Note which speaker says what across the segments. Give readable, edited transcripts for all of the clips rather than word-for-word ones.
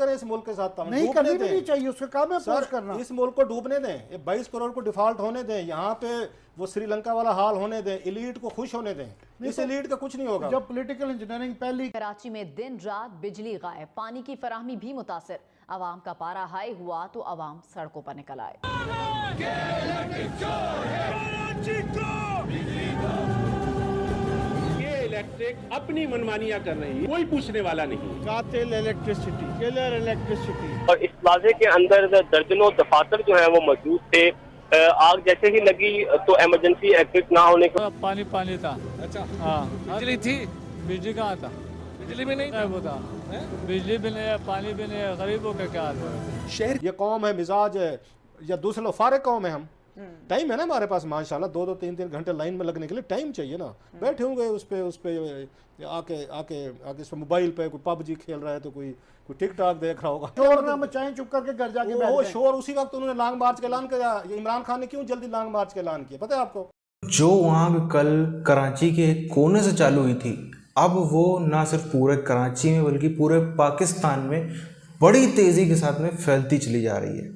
Speaker 1: करें इस मुल्क के साथ,
Speaker 2: नहीं करनी भी नहीं चाहिए, उसका काम है अपोज करना।
Speaker 1: इस मुल्क को डूबने दें, 22 करोड़ को डिफॉल्ट होने दें, यहाँ पे वो श्रीलंका वाला हाल होने दें, एलीट को खुश होने दें। इस एलीट का कुछ नहीं होगा।
Speaker 2: जब पॉलिटिकल इंजीनियरिंग पहली।
Speaker 3: कराची में दिन रात बिजली गायब, पानी की फराहमी भी मुतासिर। आवाम का पारा हाई हुआ तो आवाम सड़कों पर निकल आए।
Speaker 4: इलेक्ट्रिक अपनी मनमानियां कर रही है, कोई पूछने वाला नहीं।
Speaker 2: कातिल इलेक्ट्रिसिटी, किलर इलेक्ट्रिसिटी।
Speaker 5: और इस प्लाजे के अंदर दर्जनों दफातर जो है वो मौजूद थे। आग जैसे ही लगी तो इमरजेंसी एग्जिट ना होने को
Speaker 6: पानी पानी था। अच्छा हाँ, बिजली थी? बिजली कहाँ था? बिजली भी नहीं था। वो था बिजली भी नहीं है, पानी भी नहीं है, गरीबों का क्या हाल है।
Speaker 1: शहर ये कौम है, मिजाज है, या दूसरे लोग फारे कौम है। हम टाइम है ना हमारे पास माशाल्लाह, 2-2 3-3 घंटे लाइन में लगने के लिए टाइम चाहिए ना। बैठे होंगे उस पे आके आके आके इस मोबाइल पे कोई पबजी खेल रहा है, तो कोई टिकटॉक देख रहा होगा।
Speaker 2: शोर ना मचाएं, चुप करके घर जाके बैठ जाएं।
Speaker 1: शोर उसी वक्त उन्होंने लॉन्ग मार्च का ऐलान किया। इमरान खान ने क्यों जल्दी लॉन्ग मार्च का ऐलान किया पता है आपको?
Speaker 7: जो आग कल कराची के कोने से चालू हुई थी, अब वो ना सिर्फ पूरे कराची में बल्कि पूरे पाकिस्तान में बड़ी तेज़ी के साथ में फैलती चली जा रही है।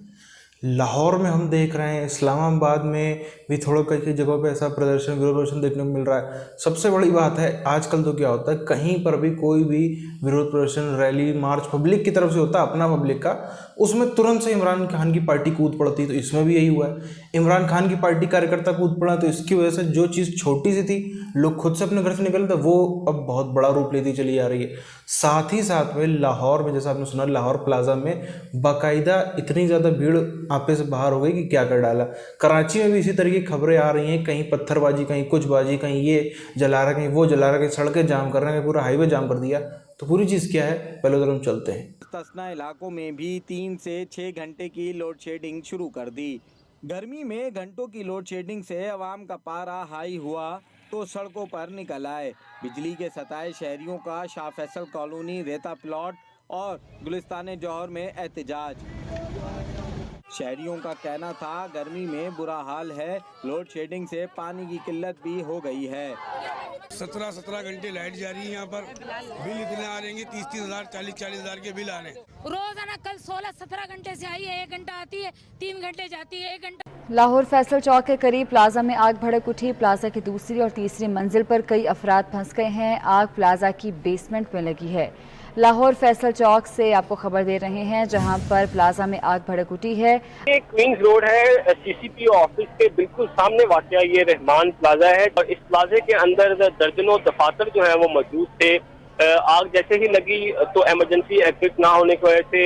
Speaker 7: लाहौर में हम देख रहे हैं, इस्लामाबाद में भी थोड़ा कई जगहों पे ऐसा प्रदर्शन, विरोध प्रदर्शन देखने को मिल रहा है। सबसे बड़ी बात है आजकल तो क्या होता है, कहीं पर भी कोई भी विरोध प्रदर्शन, रैली, मार्च पब्लिक की तरफ से होता है, अपना पब्लिक का, उसमें तुरंत से इमरान खान की पार्टी कूद पड़ती है। तो इसमें भी यही हुआ है, इमरान खान की पार्टी कार्यकर्ता कूद पड़ा। तो इसकी वजह से जो चीज़ छोटी सी थी, लोग खुद से अपने घर से निकलते, वो अब बहुत बड़ा रूप लेती चली जा रही है। साथ ही साथ में लाहौर में, जैसा आपने सुना, लाहौर प्लाजा में बाकायदा इतनी ज़्यादा भीड़ आपे से बाहर हो गई कि क्या कर डाला। कराची में भी इसी तरह की खबरें आ रही हैं, कहीं पत्थरबाजी, कहीं कुछ बाजी, कहीं ये जला रहा, कहीं वो जला रहा, कहीं सड़कें जाम कर रहे हैं, पूरा हाईवे जाम कर दिया। तो पूरी चीज़ क्या है, पहले उधर हम चलते हैं।
Speaker 8: तसना इलाकों में भी 3 से 6 घंटे की लोड शेडिंग शुरू कर दी। गर्मी में घंटों की लोड शेडिंग से आवाम का पारा हाई हुआ तो सड़कों पर निकल आए। बिजली के सताए शहरियों का शाह फैसल कॉलोनी, रेता प्लॉट और गुलिस्तान जौहर में एहतजाज। शहरियों का कहना था गर्मी में बुरा हाल है, लोड शेडिंग से पानी की किल्लत भी हो गई है।
Speaker 9: 17 घंटे लाइट जा रही है यहाँ पर, बिल इतने आ रहे हैं, 30 हज़ार 40 हज़ार के बिल आ रहे हैं।
Speaker 10: रोजाना कल 16-17 घंटे से आई है, 1 घंटा आती है, 3 घंटे जाती है, 1 घंटा।
Speaker 3: लाहौर फैसल चौक के करीब प्लाजा में आग भड़क उठी। प्लाजा की दूसरी और तीसरी मंजिल पर कई अफराद फंस गए हैं। आग प्लाजा की बेसमेंट में लगी है। लाहौर फैसल चौक से आपको खबर दे रहे हैं, जहां पर प्लाजा में आग भड़क उठी है।
Speaker 5: ये क्वींस रोड है, सीसीपी ऑफिस के बिल्कुल सामने वाक़या ये रहमान प्लाजा है। और इस प्लाजे के अंदर दर्जनों दफातर जो है वो मौजूद थे। आग जैसे ही लगी तो इमरजेंसी एग्जिट ना होने की वजह से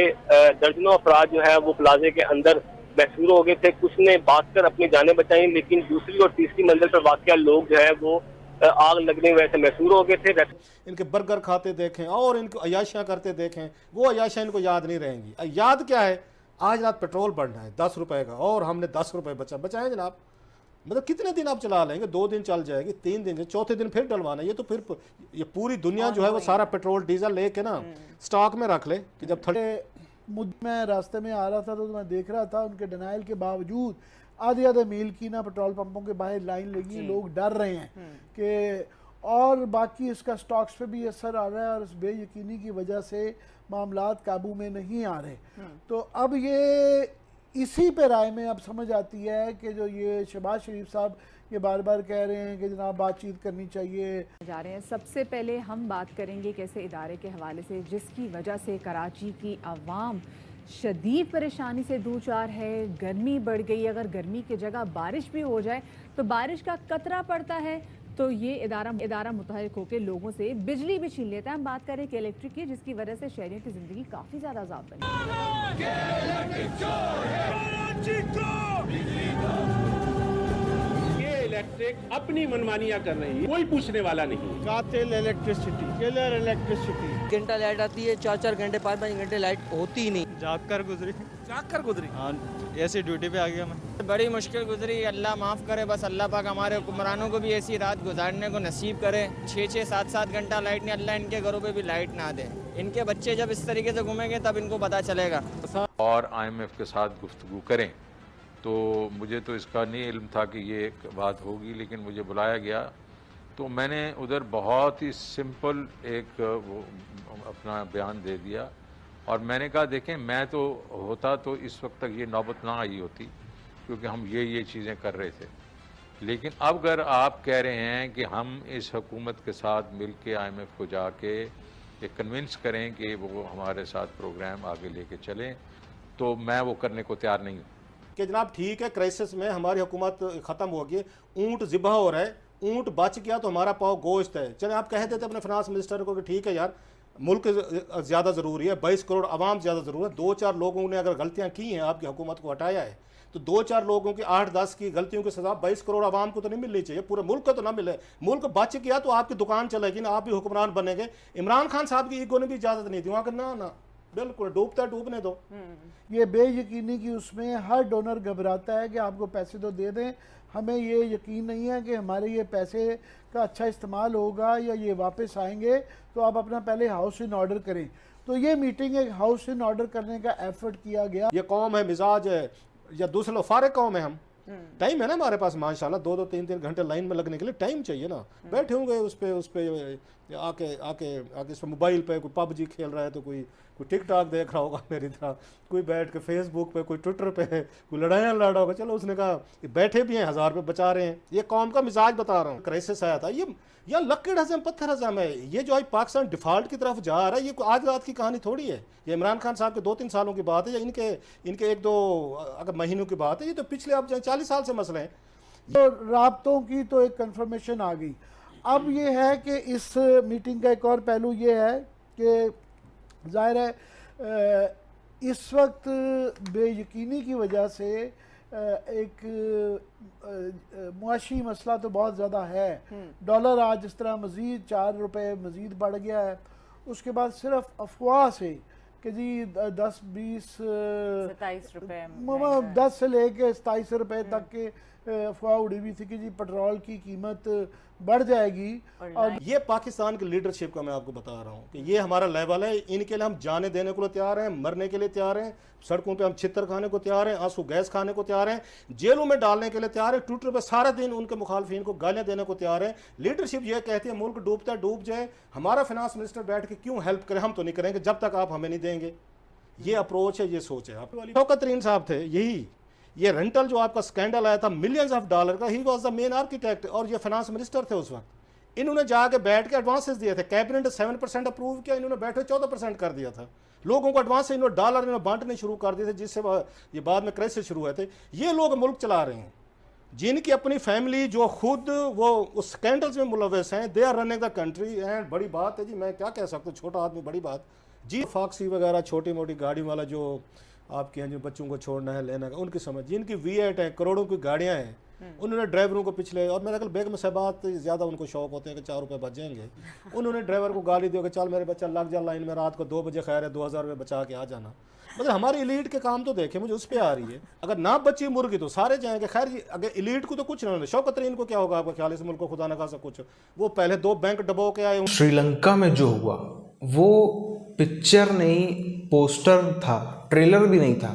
Speaker 5: दर्जनों अफराद जो है वो प्लाजे के अंदर महसूर हो गए थे। कुछ ने बात कर अपनी जानें बचाई, लेकिन दूसरी और तीसरी मंजिल पर वाक़या लोग जो है वो आग लगने की वजह से महसूर हो गए थे।
Speaker 1: इनके बर्गर खाते देखें और इनको अयाशियाँ करते देखें, वो अयाशियाँ इनको याद नहीं रहेंगी। याद क्या है, आज रात पेट्रोल बढ़ना है 10 रुपए का और हमने 10 रुपए बचाए जनाब। मतलब कितने दिन आप चला लेंगे? 2 दिन चल जाएगी, 3 दिन, चौथे दिन फिर डलवाना। ये तो फिर ये पूरी दुनिया जो है वो सारा पेट्रोल डीजल लेके ना स्टॉक में रख ले कि जब
Speaker 2: मैं रास्ते में आ रहा था तो मैं देख रहा था उनके डिनाइल के बावजूद आधे मील की ना पेट्रोल पंपों के बाहर लाइन लगी, लोग डर रहे हैं कि, और बाकी इसका स्टॉक्स पे भी असर आ रहा है और इस बेयकीनी की वजह से मामलात काबू में नहीं आ रहे। तो अब ये इसी पे राय में अब समझ आती है कि जो ये शहबाज शरीफ साहब ये बार बार कह रहे हैं कि जनाब बातचीत करनी चाहिए
Speaker 11: जा रहे हैं। सबसे पहले हम बात करेंगे कैसे इदारे के हवाले से जिसकी वजह से कराची की आवाम शदीद परेशानी से दो चार है। गर्मी बढ़ गई, अगर गर्मी की जगह बारिश भी हो जाए तो बारिश का कतरा पड़ता है तो ये इदारा मुतहरिक होकर लोगों से बिजली भी छीन लेता है। हम बात करें कि इलेक्ट्रिक की, जिसकी वजह से शहरियों की जिंदगी काफ़ी ज़्यादा अज़ाब बनी।
Speaker 4: इलेक्ट्रिक अपनी मनमानियां कर रही है, कोई पूछने वाला नहीं।
Speaker 2: कातिल इलेक्ट्रिसिटी, किलर इलेक्ट्रिसिटी।
Speaker 12: घंटा लाइट आती है, 4-4 घंटे 5-5 घंटे लाइट होती ही नहीं।
Speaker 6: जाग कर गुजरी हाँ, ऐसी ड्यूटी पे आ गया मैं।
Speaker 12: बड़ी मुश्किल गुजरी, अल्लाह माफ़ करे। बस अल्लाह पाक हमारे हुक्मरानों को भी ऐसी रात गुजारने को नसीब करे। 6-6, 7-7 घंटा लाइट नहीं, अल्लाह इनके घरों पे भी लाइट ना दे। इनके बच्चे जब इस तरीके से घूमेंगे तब इनको पता चलेगा।
Speaker 13: और IMF के साथ गुफ्तगू करें, तो मुझे तो इसका नहीं इल्म था कि ये एक बात होगी, लेकिन मुझे बुलाया गया तो मैंने उधर बहुत ही सिंपल एक वो अपना बयान दे दिया और मैंने कहा देखें, मैं तो होता तो इस वक्त तक ये नौबत ना आई होती, क्योंकि हम ये चीज़ें कर रहे थे। लेकिन अब अगर आप कह रहे हैं कि हम इस हुकूमत के साथ मिल के IMF को जाके ये कन्विंस करें कि वो हमारे साथ प्रोग्राम आगे लेके चलें, तो मैं वो करने को तैयार नहीं हूँ।
Speaker 1: कि जनाब ठीक है, क्राइसिस में हमारी हुकूमत ख़त्म हो गई, ऊँट ज़िबा हो रहा है, ऊँट बच गया तो हमारा पाव गोश्त है। चले आप कह देते अपने फाइनेंस मिनिस्टर को कि ठीक है यार, मुल्क ज़्यादा ज़रूरी है, 22 करोड़ आवाम ज़्यादा ज़रूरी है। 2-4 लोगों ने अगर गलतियाँ की हैं, आपकी हुकूमत को हटाया है, तो 2-4 लोगों की 8-10 की गलतियों की सजा 22 करोड़ आवाम को तो नहीं मिलनी चाहिए, पूरे मुल्क को तो ना मिले। मुल्क बच गया तो आपकी दुकान चलेगी ना, आप भी हुक्मरान बनेंगे। इमरान खान साहब की ईगो ने भी इजाज़त नहीं दी वहाँ, ना बिल्कुल डूबता डूबने दो।
Speaker 2: ये बेयकीनी कि उसमें हर डोनर घबराता है कि आपको पैसे तो दे दें, हमें ये यकीन नहीं है कि हमारे ये पैसे का अच्छा इस्तेमाल होगा या ये वापस आएंगे, तो आप अपना पहले हाउस इन ऑर्डर करें। तो ये मीटिंग एक हाउस इन ऑर्डर करने का एफर्ट किया गया।
Speaker 1: ये कौम है, मिजाज है, या दूसरे लोग फारिग कौम है, हम टाइम है ना हमारे पास माशाल्लाह, 2-2 3-3 घंटे लाइन में लगने के लिए टाइम चाहिए ना। बैठे होंगे उस पे आके इस पर मोबाइल पे कोई PUBG खेल रहा है, तो कोई टिकटॉक देख रहा होगा मेरी तरह, कोई बैठ के फेसबुक पे, कोई ट्विटर पे, कोई लड़ाइयाँ लड़ रहा होगा। चलो उसने कहा बैठे भी हैं, 1000 रुपये बचा रहे हैं। ये कौम का मिजाज बता रहा हूँ। क्राइसिस आया था, ये या लक्कड़ हजम पत्थर हजम है। ये जो आज पाकिस्तान डिफॉल्ट की तरफ जा रहा है, ये आज रात की कहानी थोड़ी है। ये इमरान खान साहब के 2-3 सालों की बात है, या इनके 1-2 अगर महीनों की बात है। ये तो पिछले अब 40 साल से मसले हैं।
Speaker 2: तो राब्तों की तो एक कंफर्मेशन आ गई। अब ये है कि इस मीटिंग का एक और पहलू ये है कि जाहिर है इस वक्त बेयकीनी की वजह से एक मुआशी मसला तो बहुत ज़्यादा है। डॉलर आज जिस तरह मज़ीद 4 रुपये मज़ीद बढ़ गया है, उसके बाद सिर्फ अफवाह से कि जी 10-20
Speaker 11: 27 रुपये
Speaker 2: 10 से लेके 27 रुपये तक के अफवाह उड़ी हुई थी कि जी पेट्रोल की कीमत बढ़ जाएगी। और
Speaker 1: ये पाकिस्तान की लीडरशिप का मैं आपको बता रहा हूँ कि ये हमारा लेवल है। इनके लिए हम जाने देने को तैयार हैं, मरने के लिए तैयार हैं, सड़कों पे हम छितर खाने को तैयार हैं, आंसू गैस खाने को तैयार हैं, जेलों में डालने के लिए तैयार है, ट्विटर पे सारा दिन उनके मुखालफिन को गालियाँ देने को तैयार है। लीडरशिप ये कहती है मुल्क डूबता डूब जाए, हमारा फाइनेंस मिनिस्टर बैठ के क्यों हेल्प करे, हम तो नहीं करेंगे जब तक आप हमें नहीं देंगे। ये अप्रोच है, ये सोच है। आप शौकत तरीन साहब थे, यही ये रेंटल जो आपका स्कैंडल आया था मिलियंस ऑफ डॉलर का, he was the main architect और ये फाइनेंस मिनिस्टर थे उस वक्त। इन्होंने जाके बैठ के एडवांसेस दिए थे, कैबिनेट 7% अप्रूव किया, इन्होंने बैठे 14% कर दिया था। लोगों को एडवांस इन्होंने डॉलर इन्होंने बांटने शुरू कर दिए थे, जिससे ये बाद में क्राइसिस शुरू हुए थे। ये लोग मुल्क चला रहे हैं, जिनकी अपनी फैमिली जो खुद वो उस स्कैंडल्स में मुलविस हैं, they are running the country. And बड़ी बात है जी, मैं क्या कह सकता हूँ, छोटा आदमी बड़ी बात जी। फॉक्सी वगैरह छोटी मोटी गाड़ी वाला जो आपके यहाँ जो बच्चों को छोड़ना है लेना का, उनकी समझ, जिनकी V8 है, करोड़ों की गाड़ियाँ हैं, उन्होंने ड्राइवरों को पिछले, और मेरे ख्याल बेगम साहबात ज़्यादा उनको शौक होते हैं कि 4 रुपये बच जाएंगे, उन्होंने ड्राइवर को गाली दी कि चल मेरे बच्चा लग जा लाइन में, रात को 2 बजे खैर है 2000 रुपये बचा के आ जाना। मतलब हमारी इलीट के काम तो देखे, मुझे उस पर आ रही है। अगर ना बची मुर्गी तो सारे जाएंगे। खैर अगर इलीट को तो कुछ नहीं, शौकत तरीन को क्या होगा आपका ख्याल, इस मुल्क को खुदा न खासा कुछ, वो पहले 2 बैंक डबो के आए।
Speaker 7: श्रीलंका में जो हुआ वो पिक्चर नहीं, पोस्टर था, ट्रेलर भी नहीं था।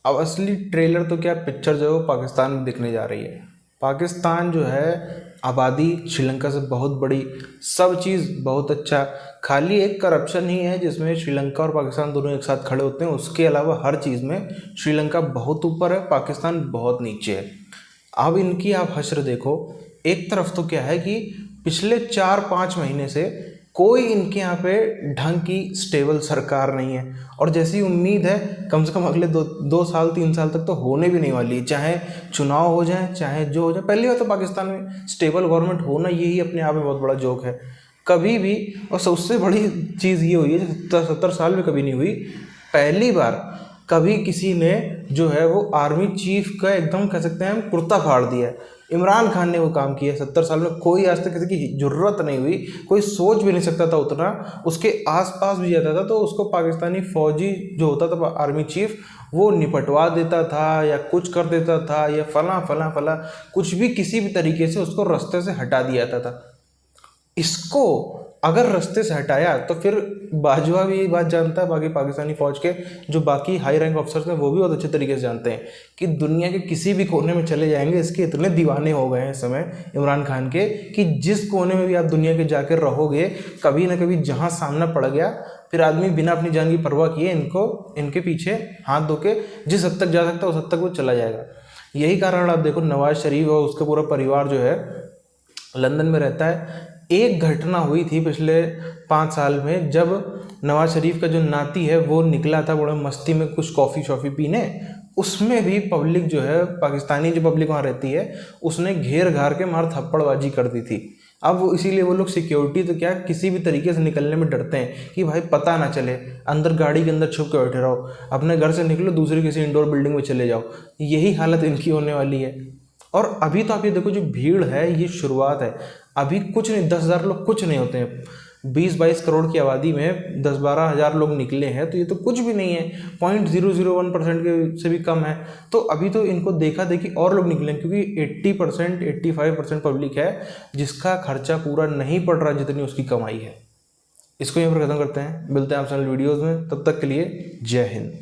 Speaker 7: अब असली ट्रेलर तो क्या, पिक्चर जो है वो पाकिस्तान में दिखने जा रही है। पाकिस्तान जो है आबादी श्रीलंका से बहुत बड़ी, सब चीज़ बहुत अच्छा, खाली एक करप्शन ही है जिसमें श्रीलंका और पाकिस्तान दोनों एक साथ खड़े होते हैं। उसके अलावा हर चीज़ में श्रीलंका बहुत ऊपर है, पाकिस्तान बहुत नीचे है। अब इनकी आप हश्र देखो, एक तरफ तो क्या है कि पिछले 4-5 महीने से कोई इनके यहाँ पे ढंग की स्टेबल सरकार नहीं है, और जैसी उम्मीद है कम से कम अगले 2 साल 3 साल तक तो होने भी नहीं वाली, चाहे चुनाव हो जाए चाहे जो हो जाए। पहली बात तो पाकिस्तान में स्टेबल गवर्नमेंट होना यही अपने आप में बहुत बड़ा जोक है, कभी भी। और सबसे बड़ी चीज़ ये हुई है जो 70 साल में कभी नहीं हुई, पहली बार कभी किसी ने जो है वो आर्मी चीफ का एकदम कह सकते हैं हम कुर्ता फाड़ दिया है। इमरान खान ने वो काम किया। 70 साल में कोई आज तक किसी की ज़रूरत नहीं हुई, कोई सोच भी नहीं सकता था उतना, उसके आसपास भी जाता था तो उसको पाकिस्तानी फ़ौजी जो होता था आर्मी चीफ, वो निपटवा देता था या कुछ कर देता था या फला कुछ भी किसी भी तरीके से उसको रास्ते से हटा दिया जाता था। इसको अगर रास्ते से हटाया तो फिर बाजवा भी यही बात जानता है, बाकी पाकिस्तानी फौज के जो बाकी हाई रैंक ऑफिसर्स हैं वो भी बहुत अच्छे तरीके से जानते हैं कि दुनिया के किसी भी कोने में चले जाएंगे, इसके इतने दीवाने हो गए हैं इस समय इमरान खान के कि जिस कोने में भी आप दुनिया के जाकर रहोगे, कभी ना कभी जहाँ सामना पड़ गया फिर आदमी बिना अपनी जान की परवाह किए इनके पीछे हाथ धो के जिस हद तक जा सकता है उस हद तक वो चला जाएगा। यही कारण आप देखो नवाज शरीफ और उसका पूरा परिवार जो है लंदन में रहता है। एक घटना हुई थी पिछले 5 साल में जब नवाज शरीफ का जो नाती है वो निकला था बड़े मस्ती में कुछ कॉफ़ी शॉफ़ी पीने, उसमें भी पब्लिक जो है पाकिस्तानी जो पब्लिक वहाँ रहती है उसने घेर घार के मार थप्पड़बाजी कर दी थी। अब वो इसीलिए वो लोग सिक्योरिटी तो क्या किसी भी तरीके से निकलने में डरते हैं कि भाई पता ना चले, अंदर गाड़ी के अंदर छुप के बैठे रहो, अपने घर से निकलो दूसरी किसी इंडोर बिल्डिंग में चले जाओ। यही हालत इनकी होने वाली है। और अभी तो आप ये देखो जो भीड़ है ये शुरुआत है, अभी कुछ नहीं, 10,000 लोग कुछ नहीं होते हैं। 20-22 करोड़ की आबादी में 10-12 हज़ार लोग निकले हैं तो ये तो कुछ भी नहीं है, 0.001% के से भी कम है। तो अभी तो इनको देखा देखी और लोग निकले क्योंकि 80% 85% पब्लिक है जिसका खर्चा पूरा नहीं पड़ रहा जितनी उसकी कमाई है। इसको यहाँ पर खत्म करते हैं, मिलते हैं आपसे वीडियोज़ में, तब तक के लिए जय हिंद।